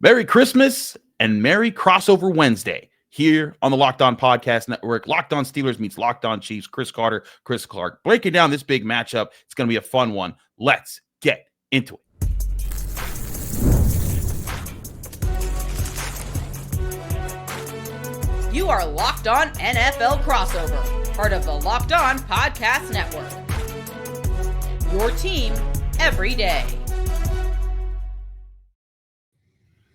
Merry Christmas and Merry Crossover Wednesday here on the Locked On Podcast Network. Locked On Steelers meets Locked On Chiefs. Chris Carter, Chris Clark. Breaking down this big matchup. It's going to be a fun one. Let's get into it. You are Locked On NFL Crossover, part of the Locked On Podcast Network. Your team every day.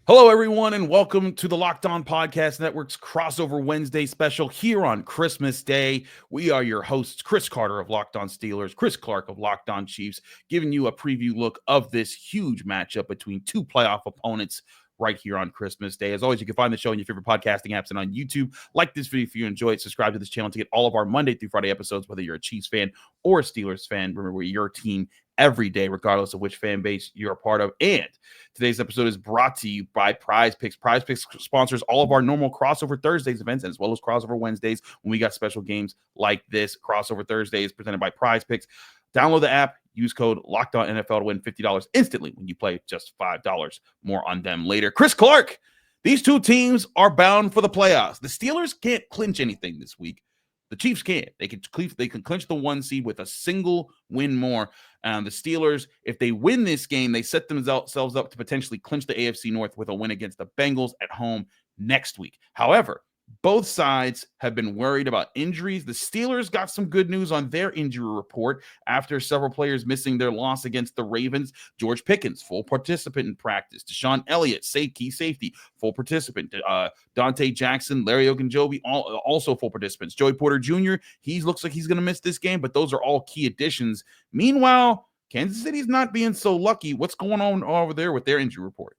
Hello, everyone, and welcome to the Locked On Podcast Network's Crossover Wednesday special here on Christmas Day. We are your hosts, Chris Carter of Locked On Steelers, Chris Clark of Locked On Chiefs, giving you a preview look of this huge matchup between two playoff opponents right here on Christmas Day. As always, you can find the show in your favorite podcasting apps and on YouTube. Like this video if you enjoy it. Subscribe to this channel to get all of our Monday through Friday episodes, whether you're a Chiefs fan or a Steelers fan. Remember, we're your team every day, regardless of which fan base you're a part of. And today's episode is brought to you by Prize Picks. Prize Picks sponsors all of our normal Crossover Thursdays events, as well as Crossover Wednesdays when we got special games like this. Crossover Thursdays presented by Prize Picks. Download the app. Use code LOCKEDONNFL to win $50 instantly when you play just $5 more on them later. Chris Clark, these two teams are bound for the playoffs. The Steelers can't clinch anything this week. The Chiefs can't. They can clinch the 1 seed with a single win more. The Steelers, if they win this game, they set themselves up to potentially clinch the AFC North with a win against the Bengals at home next week. However, both sides have been worried about injuries. The Steelers got some good news on their injury report after several players missing their loss against the Ravens. George Pickens, full participant in practice. Deshon Elliott, key safety, full participant. Donte Jackson, Larry Ogunjobi, also full participants. Joey Porter Jr., he looks like he's going to miss this game, but those are all key additions. Meanwhile, Kansas City's not being so lucky. What's going on over there with their injury report?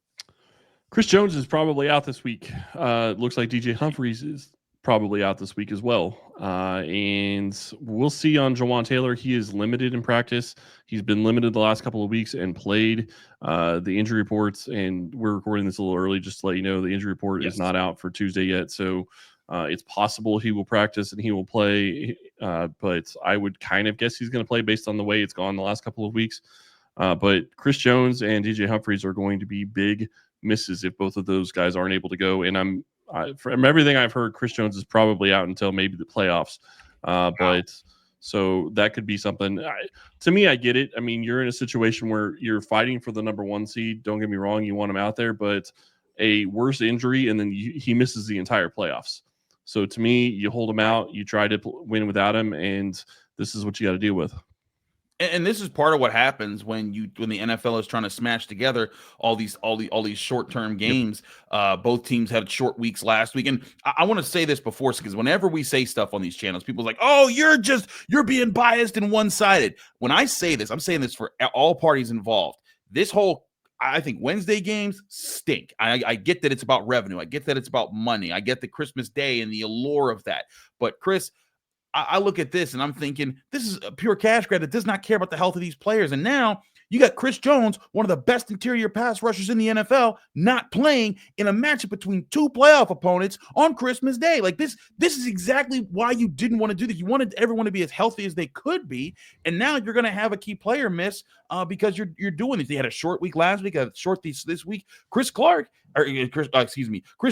Chris Jones is probably out this week. Looks like DJ Humphries is probably out this week as well. And we'll see on Jawan Taylor. He is limited in practice. He's been limited the last couple of weeks and played. The injury reports, and we're recording this a little early just to let you know, the injury report is not out for Tuesday yet. So it's possible he will practice and he will play. But I would kind of guess he's going to play based on the way it's gone the last couple of weeks. But Chris Jones and DJ Humphries are going to be big misses if both of those guys aren't able to go. And from everything I've heard, Chris Jones is probably out until maybe the playoffs. But so that could be something. To me, I get it. I mean, you're in a situation where you're fighting for the number 1 seed. Don't get me wrong. You want him out there, but a worse injury, and then he misses the entire playoffs. So to me, you hold him out, you try to win without him, and this is what you got to deal with. And this is part of what happens when the NFL is trying to smash together all these short-term games. Yep. Both teams had short weeks last week. And I want to say this before, because whenever we say stuff on these channels, people are like, oh, you're being biased and one-sided. When I say this, I'm saying this for all parties involved. I think Wednesday games stink. I get that it's about revenue. I get that it's about money. I get the Christmas Day and the allure of that. But Chris, I look at this and I'm thinking, this is a pure cash grab that does not care about the health of these players. And now you got Chris Jones, one of the best interior pass rushers in the NFL, not playing in a matchup between two playoff opponents on Christmas Day. Like this is exactly why you didn't want to do this. You wanted everyone to be as healthy as they could be. And now you're going to have a key player miss because you're doing this. They had a short week last week, a short this week. Chris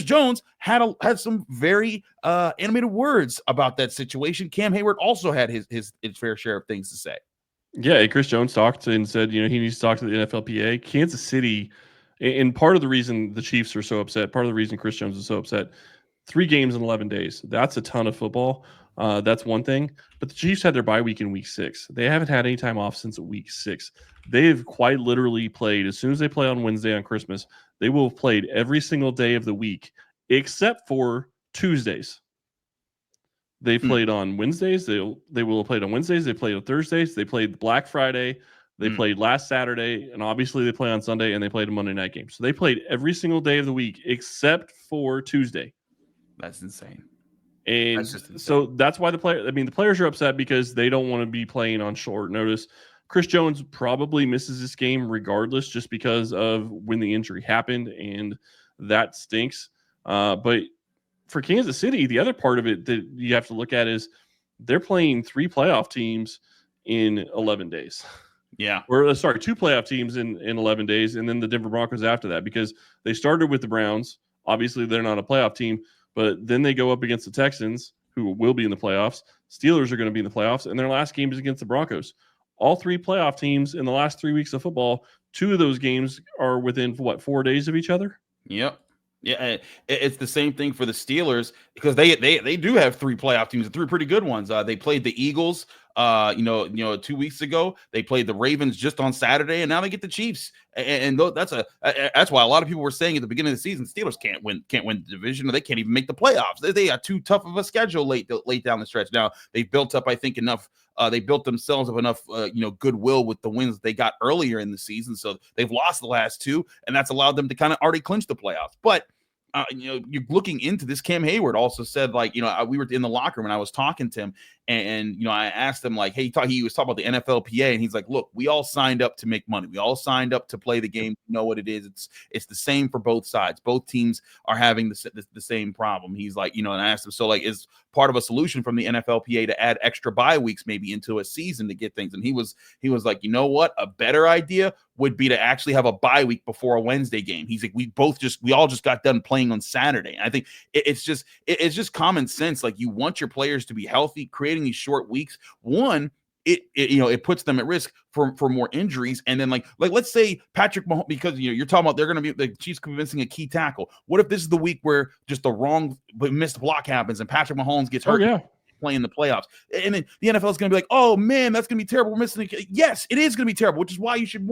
Jones had some very animated words about that situation. Cam Hayward also had his fair share of things to say. Yeah, Chris Jones talked and said, he needs to talk to the NFLPA. Kansas City, and part of the reason the Chiefs are so upset, part of the reason Chris Jones is so upset, 3 games in 11 days. That's a ton of football. That's one thing. But the Chiefs had their bye week in week 6. They haven't had any time off since week 6. They've quite literally played, as soon as they play on Wednesday on Christmas, they will have played every single day of the week except for Tuesdays. They played on Wednesdays. They will have played on Wednesdays. They played on Thursdays. They played Black Friday. They played last Saturday. And obviously they play on Sunday, and they played a Monday night game. So they played every single day of the week except for Tuesday. That's insane. And that's just insane. So that's why the players are upset because they don't want to be playing on short notice. Chris Jones probably misses this game regardless just because of when the injury happened, and that stinks. But for Kansas City, the other part of it that you have to look at is they're playing 3 playoff teams in 11 days. Yeah. Or sorry, 2 playoff teams in 11 days, and then the Denver Broncos after that, because they started with the Browns. Obviously, they're not a playoff team, but then they go up against the Texans, who will be in the playoffs. Steelers are going to be in the playoffs, and their last game is against the Broncos. All 3 playoff teams in the last 3 weeks of football, 2 of those games are within, 4 days of each other? Yep. Yeah, it's the same thing for the Steelers because they do have 3 playoff teams and 3 pretty good ones. They played the Eagles, 2 weeks ago. They played the Ravens just on Saturday, and now they get the Chiefs. And that's why a lot of people were saying at the beginning of the season, Steelers can't win the division, or they can't even make the playoffs. They got too tough of a schedule late down the stretch. Now they've built up, I think, enough. They built themselves up enough, goodwill with the wins they got earlier in the season. So they've lost the last 2, and that's allowed them to kind of already clinch the playoffs. But you're looking into this. Cam Hayward also said, we were in the locker room and I was talking to him, and I asked him, like, hey, he was talking about the NFLPA, and he's like, look, we all signed up to make money. We all signed up to play the game. You know what it is. It's the same for both sides. Both teams are having the same problem. He's like, and I asked him, so like, is part of a solution from the NFLPA to add extra bye weeks maybe into a season to get things? And he was like, you know what? A better idea would be to actually have a bye week before a Wednesday game. He's like, we all just got done playing on Saturday. And I think it's just common sense. Like, you want your players to be healthy. Creating these short weeks, one, it puts them at risk for more injuries. And then like let's say Patrick Mahomes, because you're talking about they're going to be the Chiefs convincing a key tackle. What if this is the week where just the wrong but missed block happens and Patrick Mahomes gets hurt? Oh, yeah. Playing the playoffs, and then the NFL is going to be like, oh man, that's going to be terrible. We're missing yes, it is going to be terrible, which is why you should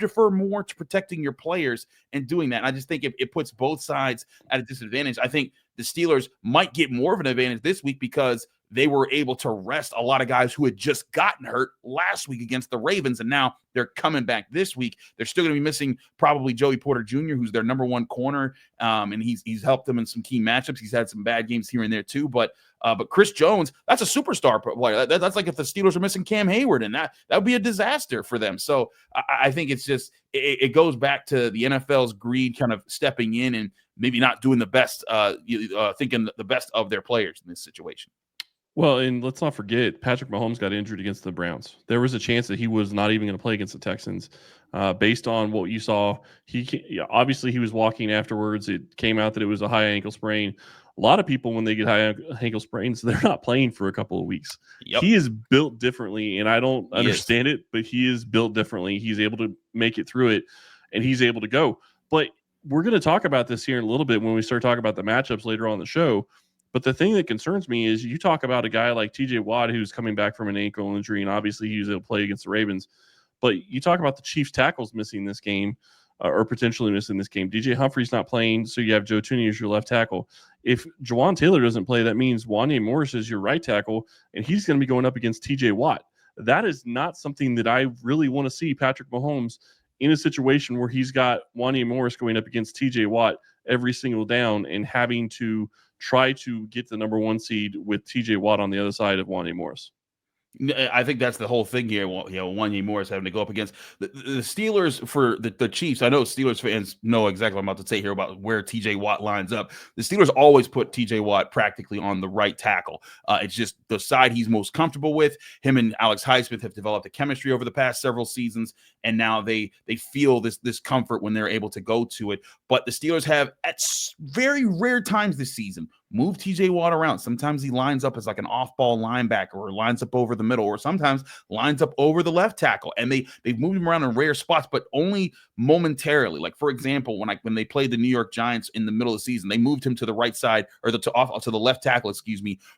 defer more to protecting your players and doing that. And I just think it puts both sides at a disadvantage. I think the Steelers might get more of an advantage this week because they were able to rest a lot of guys who had just gotten hurt last week against the Ravens, and now they're coming back this week. They're still going to be missing probably Joey Porter Jr., who's their number 1 corner, and he's helped them in some key matchups. He's had some bad games here and there too, but Chris Jones, that's a superstar player. That's like if the Steelers are missing Cam Hayward, and that would be a disaster for them. So I think it's just it goes back to the NFL's greed kind of stepping in and maybe not doing the best, thinking the best of their players in this situation. Well, and let's not forget, Patrick Mahomes got injured against the Browns. There was a chance that he was not even going to play against the Texans. Based on what you saw, obviously he was walking afterwards. It came out that it was a high ankle sprain. A lot of people, when they get high ankle sprains, they're not playing for a couple of weeks. Yep. He is built differently, and I don't understand it, but he is built differently. He's able to make it through it, and he's able to go. But we're going to talk about this here in a little bit when we start talking about the matchups later on in the show. But the thing that concerns me is you talk about a guy like TJ Watt, who's coming back from an ankle injury, and obviously he was able to play against the Ravens. But you talk about the Chiefs tackles missing this game, or potentially missing this game. DJ Humphrey's not playing, so you have Joe Tooney as your left tackle. If Jawan Taylor doesn't play, that means Wanya Morris is your right tackle, and he's going to be going up against TJ Watt. That is not something that I really want to see Patrick Mahomes in a situation where he's got Wanya Morris going up against TJ Watt every single down and having to try to get the number 1 seed with TJ Watt on the other side of Wanya Morris. I think that's the whole thing here. Wanya Morris having to go up against the Steelers for the Chiefs. I know Steelers fans know exactly what I'm about to say here about where TJ Watt lines up. The Steelers always put TJ Watt practically on the right tackle. It's just the side he's most comfortable with. Him and Alex Highsmith have developed a chemistry over the past several seasons, and now they feel this comfort when they're able to go to it. But the Steelers have, at very rare times this season, move TJ Watt around. Sometimes he lines up as like an off-ball linebacker, or lines up over the middle, or sometimes lines up over the left tackle. And they've moved him around in rare spots, but only momentarily. Like, for example, when they played the New York Giants in the middle of the season, they moved him to the right side, or to the left tackle,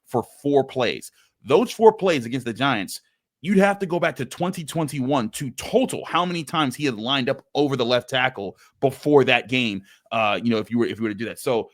for 4 plays. Those 4 plays against the Giants, you'd have to go back to 2021 to total how many times he had lined up over the left tackle before that game. If you were to do that. So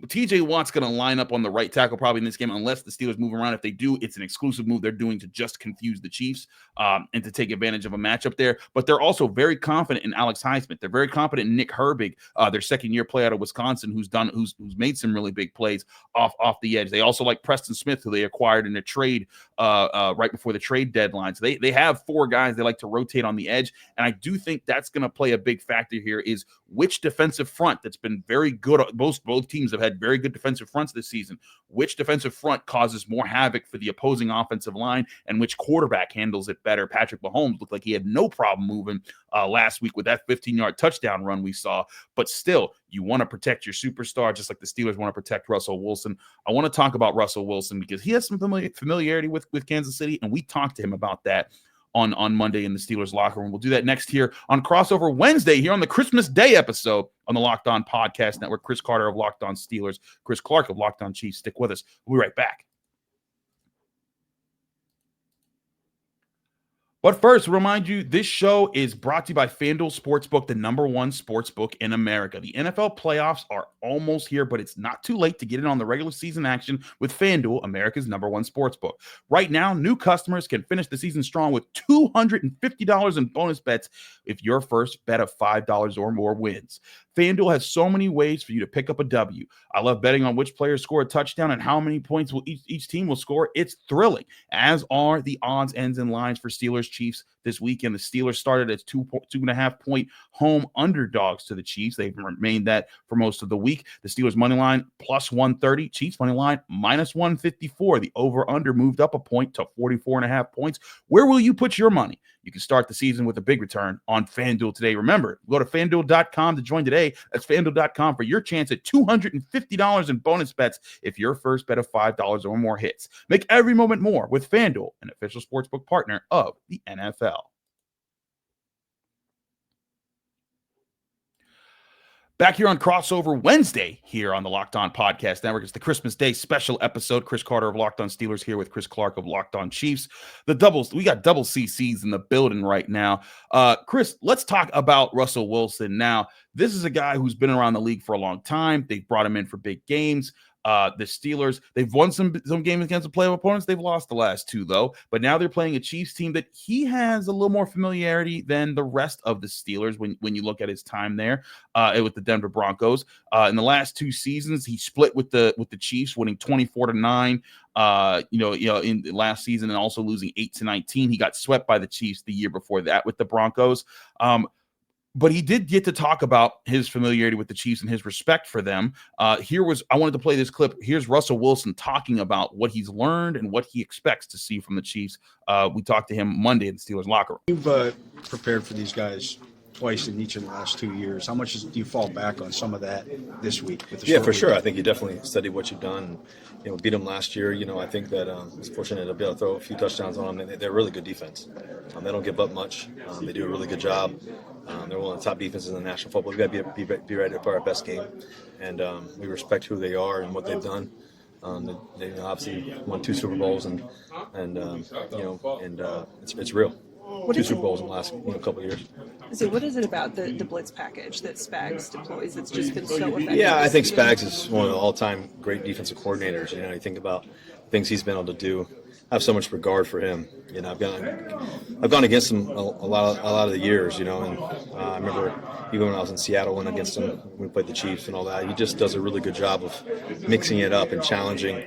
TJ Watt's going to line up on the right tackle probably in this game, unless the Steelers move around. If they do, it's an exclusive move they're doing to just confuse the Chiefs and to take advantage of a matchup there. But they're also very confident in Alex Highsmith. They're very confident in Nick Herbig, their second-year player out of Wisconsin, who's made some really big plays off the edge. They also like Preston Smith, who they acquired in a trade right before the trade deadline. So they have 4 guys they like to rotate on the edge, and I do think that's going to play a big factor here. Is which defensive front that's been very good. Both teams have have had very good defensive fronts this season. Which defensive front causes more havoc for the opposing offensive line, and which quarterback handles it better? Patrick Mahomes looked like he had no problem moving last week with that 15-yard touchdown run we saw. But still, you want to protect your superstar, just like the Steelers want to protect Russell Wilson. I want to talk about Russell Wilson because he has some familiarity with Kansas City, and we talked to him about that on Monday in the Steelers locker room. We'll do that next here on Crossover Wednesday here on the Christmas Day episode on the Locked On Podcast Network. Chris Carter of Locked On Steelers, Chris Clark of Locked On Chiefs. Stick with us. We'll be right back. But first, remind you, this show is brought to you by FanDuel Sportsbook, the #1 sportsbook in America. The NFL playoffs are almost here, but it's not too late to get in on the regular season action with FanDuel, America's #1 sportsbook. Right now, new customers can finish the season strong with $250 in bonus bets if your first bet of $5 or more wins. FanDuel has so many ways for you to pick up a W. I love betting on which players score a touchdown and how many points will each team will score. It's thrilling, as are the odds, ends, and lines for Steelers Chiefs this weekend. The Steelers started as 2.5 point home underdogs to the Chiefs. They've remained that for most of the week. The Steelers money line plus 130, Chiefs money line minus 154. The over-under moved up a point to 44.5 points. Where will you put your money? You can start the season with a big return on FanDuel today. Remember, go to FanDuel.com to join today. That's FanDuel.com for your chance at $250 in bonus bets if your first bet of $5 or more hits. Make every moment more with FanDuel, an official sportsbook partner of the NFL. Back here on Crossover Wednesday here on the Locked On Podcast Network. It's the Christmas Day special episode. Chris Carter of Locked On Steelers here with Chris Clark of Locked On Chiefs. We got double CCs in the building right now. Chris, let's talk about Russell Wilson. Now, this is a guy who's been around the league for a long time. They've brought him in for big games. The Steelers, they've won some games against the playoff opponents. They've lost the last two, though. But now they're playing a Chiefs team that he has a little more familiarity than the rest of the Steelers when you look at his time there with the Denver Broncos. In the last two seasons, he split with the Chiefs, winning 24-9. In last season, and also losing 8-19. He got swept by the Chiefs the year before that with the Broncos. But he did get to talk about his familiarity with the Chiefs and his respect for them. I wanted to play this clip. Here's Russell Wilson talking about what he's learned and what he expects to see from the Chiefs. We talked to him Monday in the Steelers locker room. You've prepared for these guys twice in each of the last 2 years. How much do you fall back on some of that this week? Yeah, for sure. I think you definitely studied what you've done. Beat them last year. I think that I was fortunate to be able to throw a few touchdowns on them. They're a really good defense. They don't give up much. They do a really good job. They're one of the top defenses in the National Football. We've got to be ready to play our best game, and we respect who they are and what they've done. They obviously won 2 Super Bowls, and it's real. Two Super Bowls in the last couple of years. So what is it about the blitz package that Spags deploys that's just been so effective? Yeah, I think Spags is one of the all-time great defensive coordinators. You think about things he's been able to do. I have so much regard for him. I've gone against him a lot of the years. And I remember even when I was in Seattle, went against him when we played the Chiefs and all that. He just does a really good job of mixing it up and challenging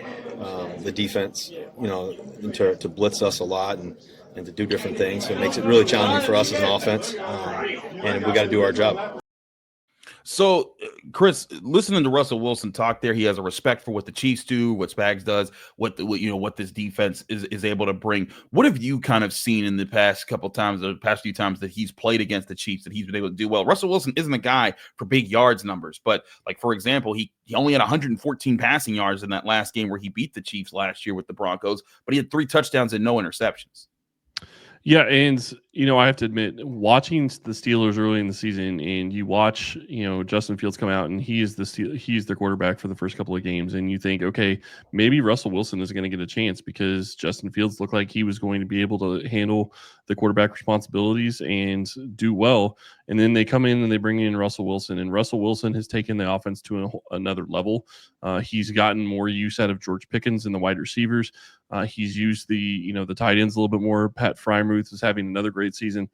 the defense. To blitz us a lot and to do different things. So it makes it really challenging for us as an offense, and we got to do our job. So, Chris, listening to Russell Wilson talk there, he has a respect for what the Chiefs do, what Spags does, what this defense is able to bring. What have you kind of seen in the past few times that he's played against the Chiefs that he's been able to do well? Russell Wilson isn't a guy for big yards numbers, but like, for example, he only had 114 passing yards in that last game where he beat the Chiefs last year with the Broncos, but he had 3 touchdowns and no interceptions. Yeah, and I have to admit, watching the Steelers early in the season, and you watch Justin Fields come out, and he's the quarterback for the first couple of games, and you think, okay, maybe Russell Wilson is going to get a chance because Justin Fields looked like he was going to be able to handle the quarterback responsibilities and do well. And then they come in and they bring in Russell Wilson, and Russell Wilson has taken the offense to another level. He's gotten more use out of George Pickens and the wide receivers. He's used the tight ends a little bit more. Pat Frymuth is having another great season.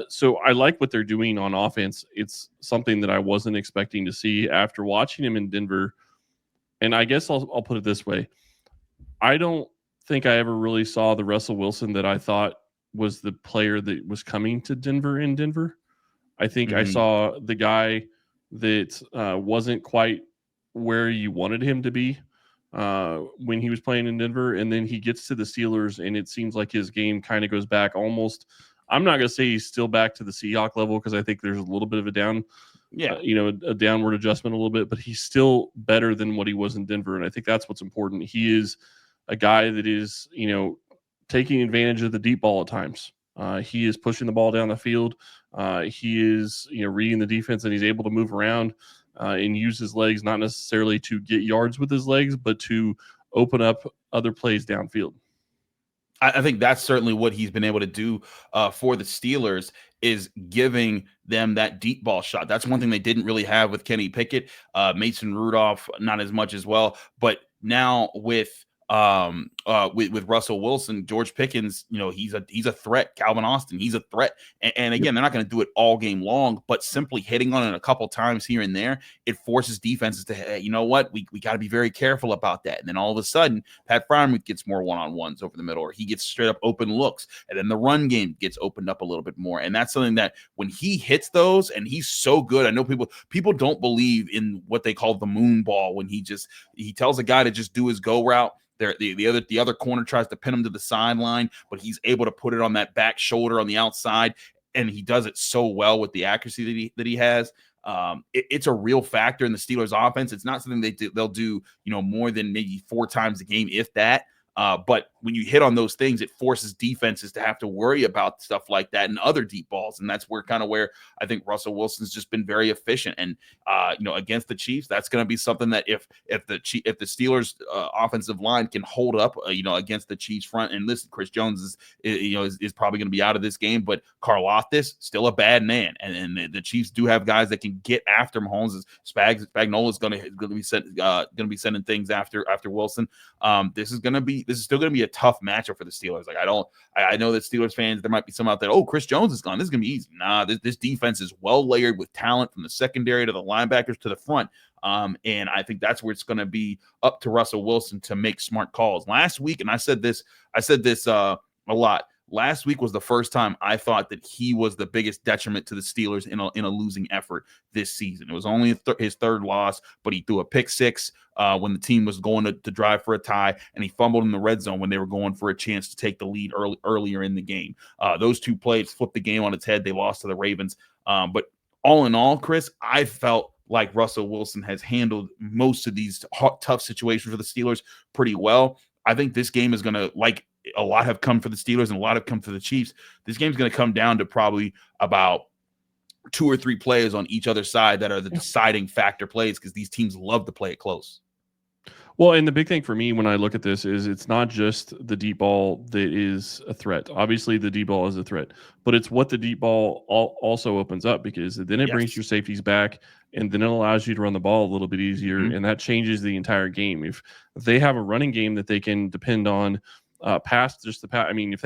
So I like what they're doing on offense. It's something that I wasn't expecting to see after watching him in Denver. And I guess I'll put it this way. I don't think I ever really saw the Russell Wilson that I thought was the player that was coming to Denver in Denver. I think I saw the guy that wasn't quite where you wanted him to be when he was playing in Denver, and then he gets to the Steelers, and it seems like his game kind of goes back almost. I'm not going to say he's still back to the Seahawk level because I think there's a little bit of a a downward adjustment a little bit, but he's still better than what he was in Denver, and I think that's what's important. He is a guy that is, taking advantage of the deep ball at times. He is pushing the ball down the field. He is, reading the defense, and he's able to move around and use his legs, not necessarily to get yards with his legs, but to open up other plays downfield. I think that's certainly what he's been able to do for the Steelers, is giving them that deep ball shot. That's one thing they didn't really have with Kenny Pickett. Mason Rudolph, not as much as well. But now with Russell Wilson, George Pickens, he's a threat. Calvin Austin, he's a threat. And again, they're not going to do it all game long, but simply hitting on it a couple times here and there, it forces defenses to, hey, you know what, we got to be very careful about that. And then all of a sudden, Pat Freiermuth gets more one-on-ones over the middle, or he gets straight up open looks, and then the run game gets opened up a little bit more. And that's something that when he hits those, and he's so good, I know people don't believe in what they call the moon ball, when he tells a guy to just do his go route. The other corner tries to pin him to the sideline, but he's able to put it on that back shoulder on the outside, and he does it so well with the accuracy that he has. It's a real factor in the Steelers' offense. It's not something they'll do, more than maybe 4 times a game, if that. But when you hit on those things, it forces defenses to have to worry about stuff like that and other deep balls. And that's where I think Russell Wilson's just been very efficient. And, against the Chiefs, that's going to be something that if the Steelers offensive line can hold up, against the Chiefs front, and listen, Chris Jones is probably going to be out of this game, but Karlaftis, still a bad man. And the Chiefs do have guys that can get after Mahomes. Spagnuolo is going to be sending things after Wilson. This is still going to be a tough matchup for the Steelers. I know that Steelers fans, there might be some out there, oh, Chris Jones is gone, this is going to be easy. Nah, this defense is well layered with talent from the secondary to the linebackers to the front. And I think that's where it's going to be up to Russell Wilson to make smart calls. Last week, and I said this a lot. Last week was the first time I thought that he was the biggest detriment to the Steelers in a losing effort this season. It was only his third loss, but he threw a pick six when the team was going to drive for a tie, and he fumbled in the red zone when they were going for a chance to take the lead earlier in the game. Those 2 plays flipped the game on its head. They lost to the Ravens. But all in all, Chris, I felt like Russell Wilson has handled most of these tough situations for the Steelers pretty well. I think this game is going to, like a lot have come for the Steelers and a lot have come for the Chiefs, this game's going to come down to probably about 2 or 3 plays on each other side that are the deciding factor plays, because these teams love to play it close. Well, and the big thing for me when I look at this is it's not just the deep ball that is a threat. Obviously, the deep ball is a threat, but it's what the deep ball also opens up, because then it brings your safeties back, and then it allows you to run the ball a little bit easier, and that changes the entire game. If they have a running game that they can depend on past just the pass, if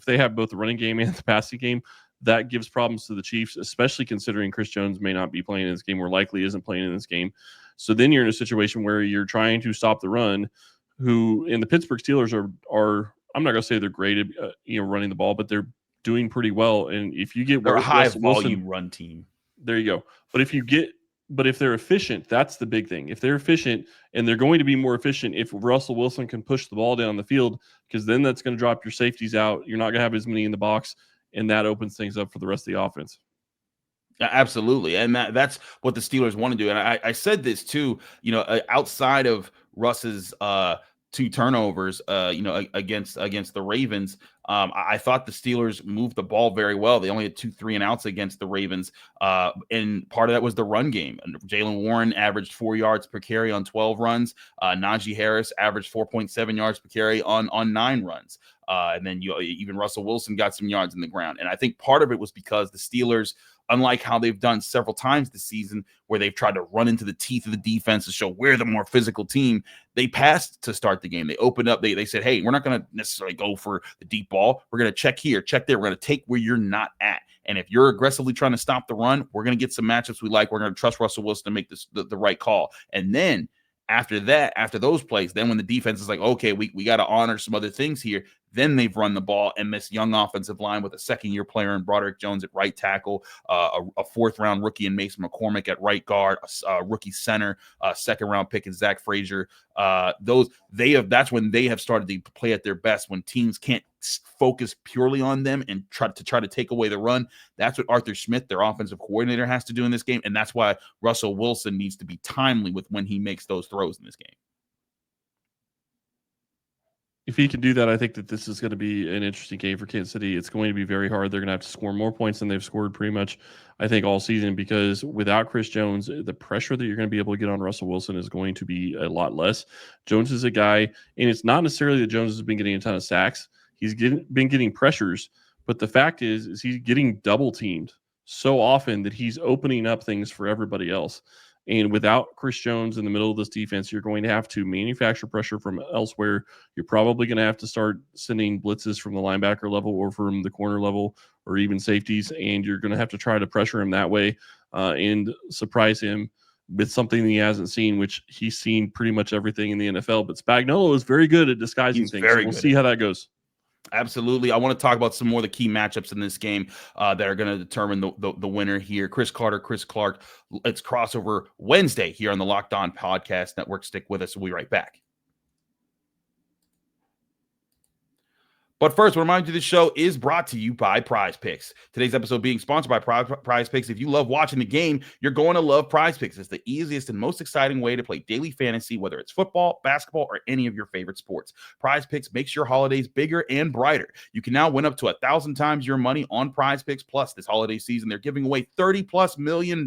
they have both the running game and the passing game, that gives problems to the Chiefs, especially considering Chris Jones may not be playing in this game, or likely isn't playing in this game. So then you're in a situation where you're trying to stop the run, who in the Pittsburgh Steelers are I'm not going to say they're great at running the ball, but they're doing pretty well. And if you get a high volume run team, there you go. But if they're efficient, that's the big thing. If they're efficient, and they're going to be more efficient if Russell Wilson can push the ball down the field, because then that's going to drop your safeties out. You're not going to have as many in the box, and that opens things up for the rest of the offense. Absolutely. And that's what the Steelers want to do. And I said this too, outside of Russ's 2 turnovers, against the Ravens, I thought the Steelers moved the ball very well. They only had 2 3-and-outs against the Ravens. And part of that was the run game. Jaylen Warren averaged 4 yards per carry on 12 runs. Najee Harris averaged 4.7 yards per carry on 9 runs. And then even Russell Wilson got some yards in the ground. And I think part of it was because the Steelers, unlike how they've done several times this season, where they've tried to run into the teeth of the defense to show we're the more physical team, they passed to start the game. They opened up. They said, hey, we're not going to necessarily go for the deep ball. We're going to check here, check there. We're going to take where you're not at. And if you're aggressively trying to stop the run, we're going to get some matchups we like. We're going to trust Russell Wilson to make this the right call. And then after those plays, then when the defense is like, okay, we got to honor some other things here, Then they've run the ball, and this young offensive line with a second-year player in Broderick Jones at right tackle, a fourth-round rookie in Mason McCormick at right guard, a rookie center, second-round pick in Zach Frazier. That's when they have started to play at their best, when teams can't focus purely on them and try to take away the run. That's what Arthur Smith, their offensive coordinator, has to do in this game, and that's why Russell Wilson needs to be timely with when he makes those throws in this game. If he can do that, I think that this is going to be an interesting game for Kansas City. It's going to be very hard. They're going to have to score more points than they've scored pretty much, I think, all season, because without Chris Jones, the pressure that you're going to be able to get on Russell Wilson is going to be a lot less. Jones is a guy, and it's not necessarily that Jones has been getting a ton of sacks. He's been getting pressures, but the fact is he's getting double teamed so often that he's opening up things for everybody else. And without Chris Jones in the middle of this defense, you're going to have to manufacture pressure from elsewhere. You're probably going to have to start sending blitzes from the linebacker level or from the corner level or even safeties, and you're going to have to try to pressure him that way and surprise him with something he hasn't seen, which he's seen pretty much everything in the NFL. But Spagnuolo is very good at disguising things. So we'll see how that goes. Absolutely. I want to talk about some more of the key matchups in this game that are going to determine the winner here. Chris Carter, Chris Clark. It's crossover Wednesday here on the Locked On Podcast Network. Stick with us. We'll be right back. But first, I remind you this show is brought to you by Prize Picks. Today's episode being sponsored by Prize Picks. If you love watching the game, you're going to love Prize Picks. It's the easiest and most exciting way to play daily fantasy, whether it's football, basketball, or any of your favorite sports. Prize Picks makes your holidays bigger and brighter. You can now win up to 1,000 times your money on Prize Picks. Plus, this holiday season, they're giving away $30+ million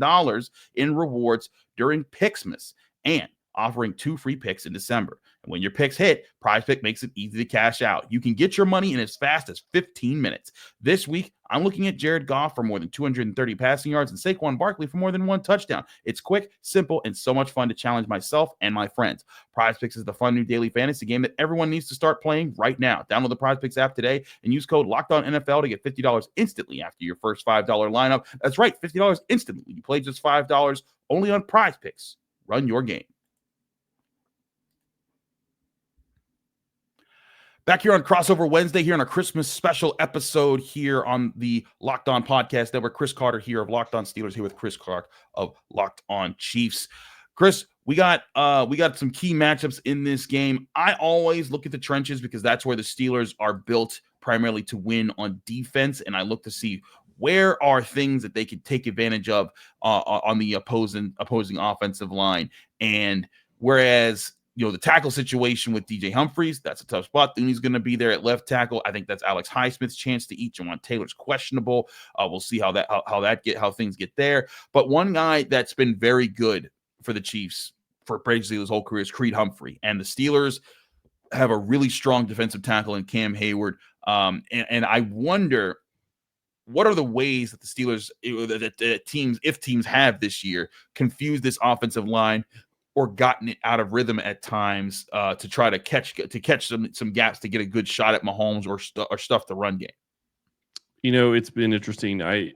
in rewards during Picksmas and offering 2 free picks in December. And when your picks hit, Prize Pick makes it easy to cash out. You can get your money in as fast as 15 minutes. This week, I'm looking at Jared Goff for more than 230 passing yards and Saquon Barkley for more than 1 touchdown. It's quick, simple, and so much fun to challenge myself and my friends. Prize Picks is the fun new daily fantasy game that everyone needs to start playing right now. Download the Prize Picks app today and use code LOCKEDONNFL to get $50 instantly after your first $5 lineup. That's right, $50 instantly when you play just $5 only on Prize Picks. Run your game. Back here on Crossover Wednesday, here on a Christmas special episode here on the Locked On Podcast Network. Chris Carter here of Locked On Steelers, here with Chris Clark of Locked On Chiefs. Chris, we got some key matchups in this game. I always look at the trenches because that's where the Steelers are built primarily to win on defense, and I look to see where are things that they could take advantage of on the opposing offensive line. And whereas the tackle situation with DJ Humphries, that's a tough spot. Thuney's going to be there at left tackle. I think that's Alex Highsmith's chance to eat. Jawan Taylor's questionable. We'll see how things get there. But one guy that's been very good for the Chiefs for basically his whole career is Creed Humphrey. And the Steelers have a really strong defensive tackle in Cam Hayward. And I wonder, what are the ways that the Steelers, if teams have this year, confuse this offensive line or gotten it out of rhythm at times to try to catch some gaps to get a good shot at Mahomes or stuff the run game? It's been interesting. I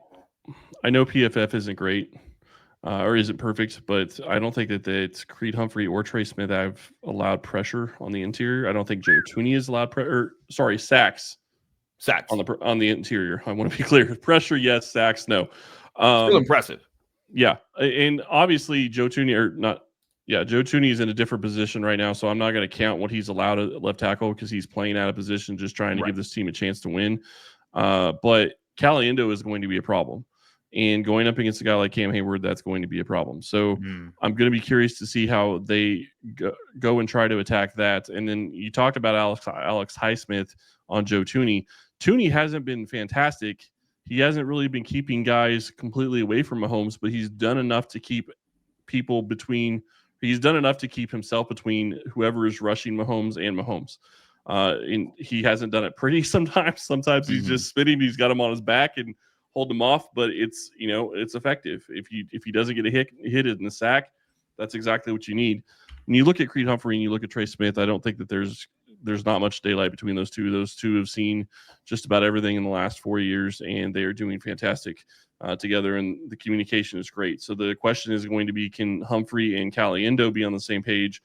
know PFF isn't great or isn't perfect, but I don't think that it's Creed Humphrey or Trey Smith that have allowed pressure on the interior. I don't think Joe Thuney has allowed sacks on the interior. I want to be clear. Pressure, yes. Sacks, no. Still impressive. Yeah, and obviously Joe Thuney is in a different position right now, so I'm not going to count what he's allowed at left tackle because he's playing out of position, just trying to give this team a chance to win. But Caliendo is going to be a problem. And going up against a guy like Cam Hayward, that's going to be a problem. So I'm going to be curious to see how they go and try to attack that. And then you talked about Alex Highsmith on Joe Thuney. Thuney hasn't been fantastic. He hasn't really been keeping guys completely away from Mahomes, but he's done enough to keep people between – he's done enough to keep himself between whoever is rushing Mahomes and Mahomes. And he hasn't done it pretty sometimes. Sometimes he's just spinning. He's got him on his back and hold him off, but it's effective. If he doesn't get a hit in the sack, that's exactly what you need. When you look at Creed Humphrey and you look at Trey Smith, I don't think that there's not much daylight between those two. Those two have seen just about everything in the last 4 years, and they are doing fantastic together, and the communication is great. So the question is going to be, can Humphrey and Caliendo be on the same page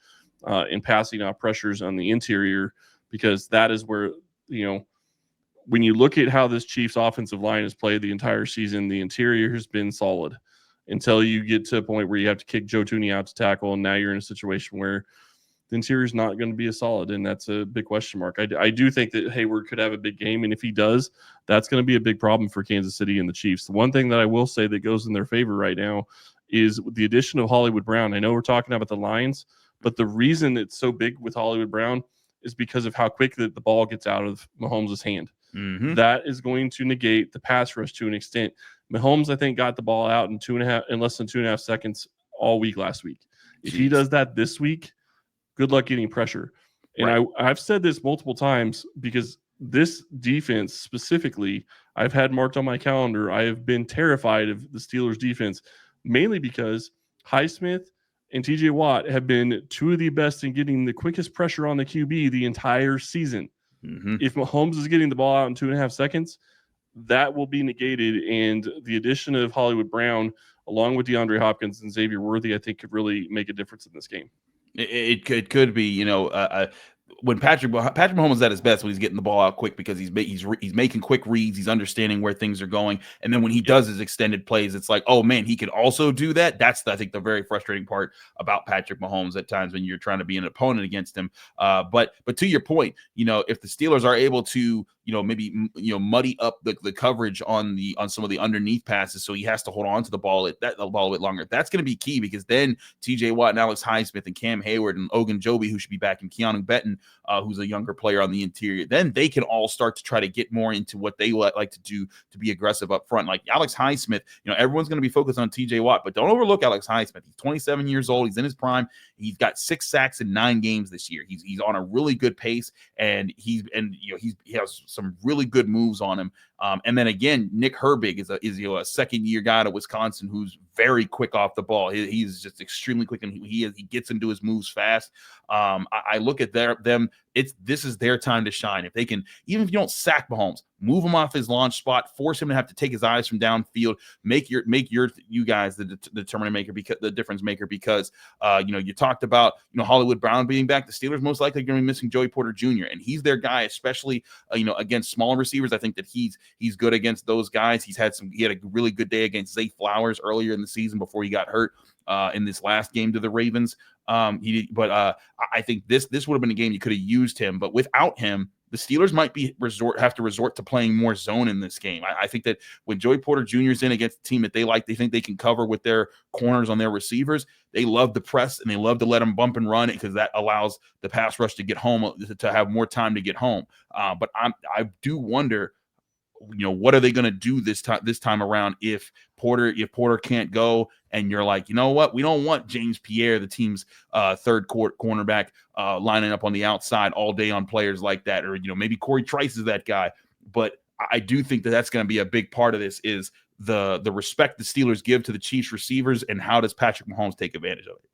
in passing off pressures on the interior? Because that is where when you look at how this Chiefs offensive line has played the entire season, the interior has been solid until you get to a point where you have to kick Joe Thuney out to tackle, and now you're in a situation where the interior is not going to be as solid, and that's a big question mark. I do think that Hayward could have a big game, and if he does, that's going to be a big problem for Kansas City and the Chiefs. The one thing that I will say that goes in their favor right now is the addition of Hollywood Brown. I know we're talking about the Lions, but the reason it's so big with Hollywood Brown is because of how quick the ball gets out of Mahomes' hand. Mm-hmm. That is going to negate the pass rush to an extent. Mahomes, I think, got the ball out in less than 2.5 seconds all week last week. If he does that this week, good luck getting pressure. And right. I've said this multiple times because this defense specifically, I've had marked on my calendar. I have been terrified of the Steelers defense, mainly because Highsmith and TJ Watt have been two of the best in getting the quickest pressure on the QB the entire season. Mm-hmm. If Mahomes is getting the ball out in 2.5 seconds, that will be negated. And the addition of Hollywood Brown, along with DeAndre Hopkins and Xavier Worthy, I think could really make a difference in this game. It could be, when Patrick Mahomes is at his best when he's getting the ball out quick because he's making quick reads, he's understanding where things are going, and then when he does his extended plays, it's like, oh man, he could also do that. That's I think the very frustrating part about Patrick Mahomes at times when you're trying to be an opponent against him. But to your point, if the Steelers are able to maybe muddy up the coverage on some of the underneath passes, so he has to hold on to the ball a bit longer. That's going to be key because then TJ Watt and Alex Highsmith and Cam Hayward and Ogunjobi, who should be back, and Keanu Benton, who's a younger player on the interior, then they can all start to try to get more into what they like to do to be aggressive up front. Like Alex Highsmith, everyone's going to be focused on TJ Watt, but don't overlook Alex Highsmith. He's 27 years old. He's in his prime. He's got 6 sacks in 9 games this year. He's on a really good pace, and he has some really good moves on him. And then again, Nick Herbig is a second-year guy out of Wisconsin who's very quick off the ball. He's just extremely quick, and he gets into his moves fast. I look at them. This is their time to shine. If they can, even if you don't sack Mahomes, move him off his launch spot, force him to have to take his eyes from downfield, make you guys the determinant maker, because the difference maker. Because you talked about Hollywood Brown being back. The Steelers most likely going to be missing Joey Porter Jr. and he's their guy, especially against smaller receivers. I think that he's good against those guys. He had a really good day against Zay Flowers earlier in the season before he got hurt in this last game to the Ravens. I think this would have been a game you could have used him, but without him, the Steelers might have to resort to playing more zone in this game. I think that when Joey Porter Jr. is in against a team that they think they can cover with their corners on their receivers, they love to press and they love to let them bump and run it because that allows the pass rush to get home, to have more time to get home. But I do wonder, what are they going to do this time around if Porter can't go, and you're like, you know what, we don't want James Pierre, the team's third cornerback, lining up on the outside all day on players like that, or maybe Corey Trice is that guy. But I do think that that's going to be a big part of this, is the respect the Steelers give to the Chiefs receivers, and how does Patrick Mahomes take advantage of it.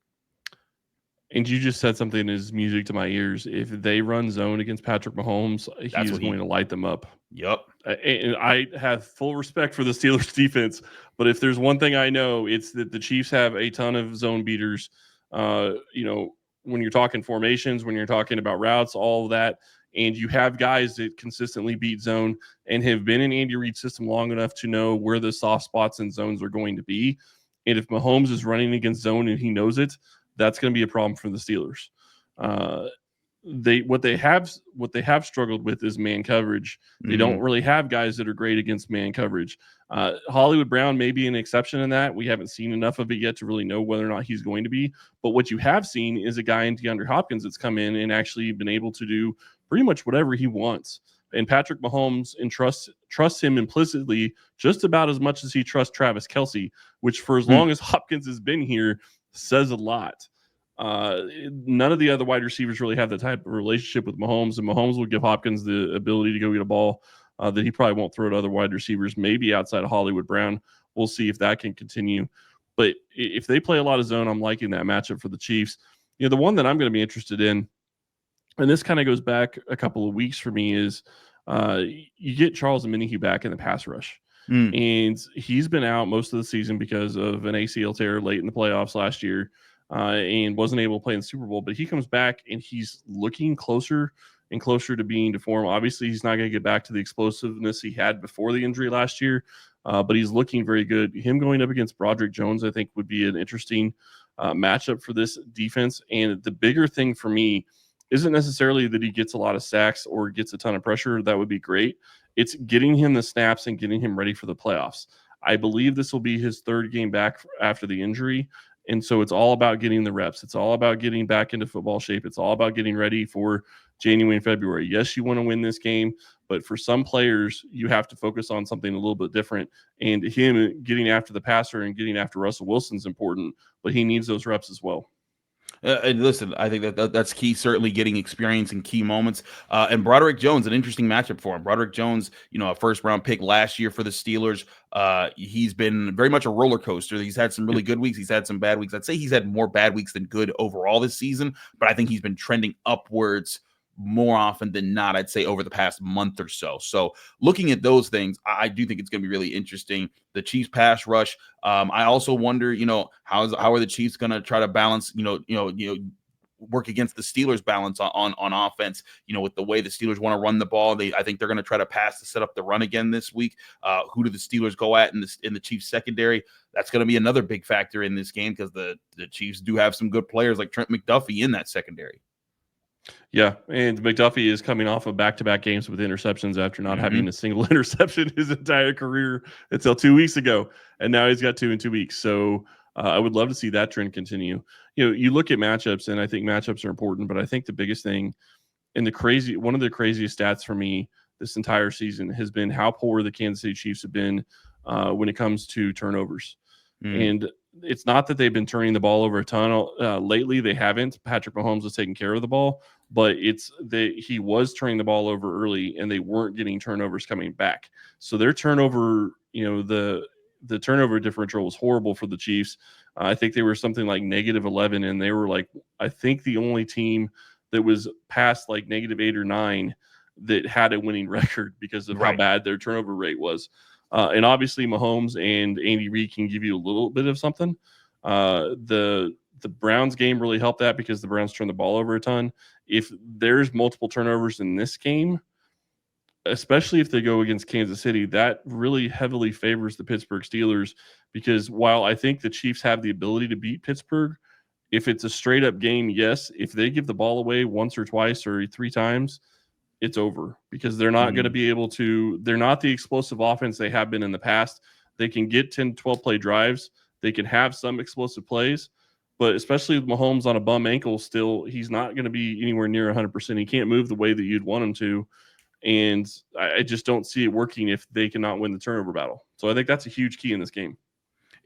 And you just said something that is music to my ears. If they run zone against Patrick Mahomes, he's going to light them up. Yep. And I have full respect for the Steelers defense, but if there's one thing I know, it's that the Chiefs have a ton of zone beaters. When you're talking formations, when you're talking about routes, all of that, and you have guys that consistently beat zone and have been in Andy Reid's system long enough to know where the soft spots and zones are going to be. And if Mahomes is running against zone and he knows it, that's going to be a problem for the Steelers. What they have struggled with is man coverage. They don't really have guys that are great against man coverage. Hollywood Brown may be an exception in that. We haven't seen enough of it yet to really know whether or not he's going to be. But what you have seen is a guy in DeAndre Hopkins that's come in and actually been able to do pretty much whatever he wants. And Patrick Mahomes trusts him implicitly just about as much as he trusts Travis Kelce, which for as long as Hopkins has been here says a lot. None of the other wide receivers really have that type of relationship with Mahomes, and Mahomes will give Hopkins the ability to go get a ball that he probably won't throw to other wide receivers, maybe outside of Hollywood Brown. We'll see if that can continue. But if they play a lot of zone, I'm liking that matchup for the Chiefs. The one that I'm going to be interested in, and this kind of goes back a couple of weeks for me, is you get Charles Omenihu back in the pass rush. And he's been out most of the season because of an ACL tear late in the playoffs last year, and wasn't able to play in the Super Bowl. But he comes back and he's looking closer and closer to being to form. Obviously, he's not going to get back to the explosiveness he had before the injury last year, but he's looking very good. Him going up against Broderick Jones, I think, would be an interesting matchup for this defense. And the bigger thing for me isn't necessarily that he gets a lot of sacks or gets a ton of pressure. That would be great. It's getting him the snaps and getting him ready for the playoffs. I believe this will be his third game back after the injury. And so it's all about getting the reps. It's all about getting back into football shape. It's all about getting ready for January and February. Yes, you want to win this game, but for some players, you have to focus on something a little bit different. And him getting after the passer and getting after Russell Wilson is important, but he needs those reps as well. And listen, I think that's key, certainly getting experience in key moments. And Broderick Jones, an interesting matchup for him. Broderick Jones, a first-round pick last year for the Steelers. He's been very much a roller coaster. He's had some really good weeks. He's had some bad weeks. I'd say he's had more bad weeks than good overall this season, but I think he's been trending upwards more often than not, I'd say, over the past month or so. So looking at those things, I do think it's going to be really interesting. The Chiefs pass rush. I also wonder, how are the Chiefs going to try to balance, work against the Steelers' balance on offense, with the way the Steelers want to run the ball. I think they're going to try to pass to set up the run again this week. Who do the Steelers go at in the Chiefs secondary? That's going to be another big factor in this game because the Chiefs do have some good players like Trent McDuffie in that secondary. Yeah, and McDuffie is coming off of back-to-back games with interceptions after not having a single interception his entire career until 2 weeks ago, and now he's got 2 in 2 weeks. So I would love to see that trend continue. You look at matchups, and I think matchups are important, but I think the biggest thing and one of the craziest stats for me this entire season has been how poor the Kansas City Chiefs have been when it comes to turnovers. And it's not that they've been turning the ball over a ton. Lately, they haven't. Patrick Mahomes was taking care of the ball, but he was turning the ball over early, and they weren't getting turnovers coming back. So their turnover, the turnover differential was horrible for the Chiefs. I think they were something like -11, and they were I think the only team that was past -8 or 9 that had a winning record because of how bad their turnover rate was. And obviously Mahomes and Andy Reid can give you a little bit of something. The Browns game really helped that because the Browns turned the ball over a ton. If there's multiple turnovers in this game, especially if they go against Kansas City, that really heavily favors the Pittsburgh Steelers because while I think the Chiefs have the ability to beat Pittsburgh, if it's a straight up game, yes, if they give the ball away once or twice or 3 times, it's over because they're not going to be able to. They're not the explosive offense they have been in the past. They can get 10, 12 play drives. They can have some explosive plays, but especially with Mahomes on a bum ankle still, he's not going to be anywhere near 100%. He can't move the way that you'd want him to. And I just don't see it working if they cannot win the turnover battle. So I think that's a huge key in this game.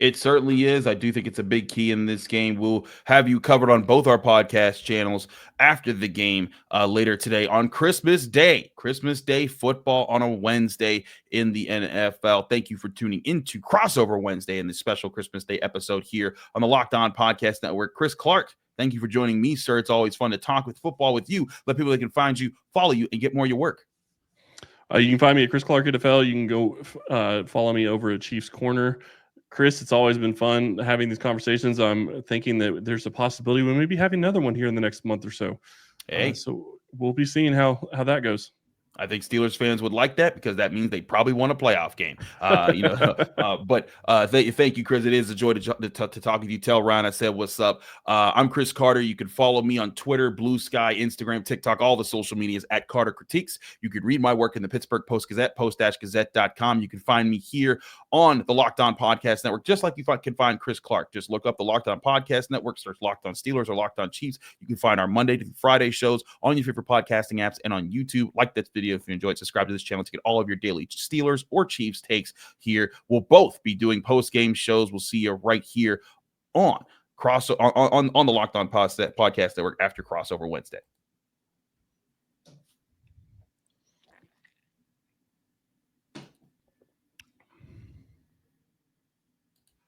It certainly is. I do think it's a big key in this game. We'll have you covered on both our podcast channels after the game later today on Christmas Day. Christmas Day football on a Wednesday in the NFL. Thank you for tuning into Crossover Wednesday in this special Christmas Day episode here on the Locked On Podcast Network. Chris Clark, thank you for joining me, sir. It's always fun to talk with football with you. Let people that can find you, follow you, and get more of your work. You can find me at Chris Clark NFL. You can go follow me over at Chiefs Corner. Chris, it's always been fun having these conversations. I'm thinking that there's a possibility we may be having another one here in the next month or so. So we'll be seeing how that goes. I think Steelers fans would like that because that means they probably won a playoff game. But thank you, Chris. It is a joy to talk with you. Tell Ryan I said what's up. I'm Chris Carter. You can follow me on Twitter, Blue Sky, Instagram, TikTok, all the social medias at Carter Critiques. You could read my work in the Pittsburgh Post-Gazette, post-gazette.com. You can find me here on the Locked On Podcast Network, just like you can find Chris Clark. Just look up the Locked On Podcast Network, search Locked On Steelers or Locked On Chiefs. You can find our Monday to Friday shows on your favorite podcasting apps and on YouTube. Like this video if you enjoyed. Subscribe to this channel to get all of your daily Steelers or Chiefs takes here. We'll both be doing post-game shows. We'll see you right here on the Locked On Podcast Network after Crossover Wednesday.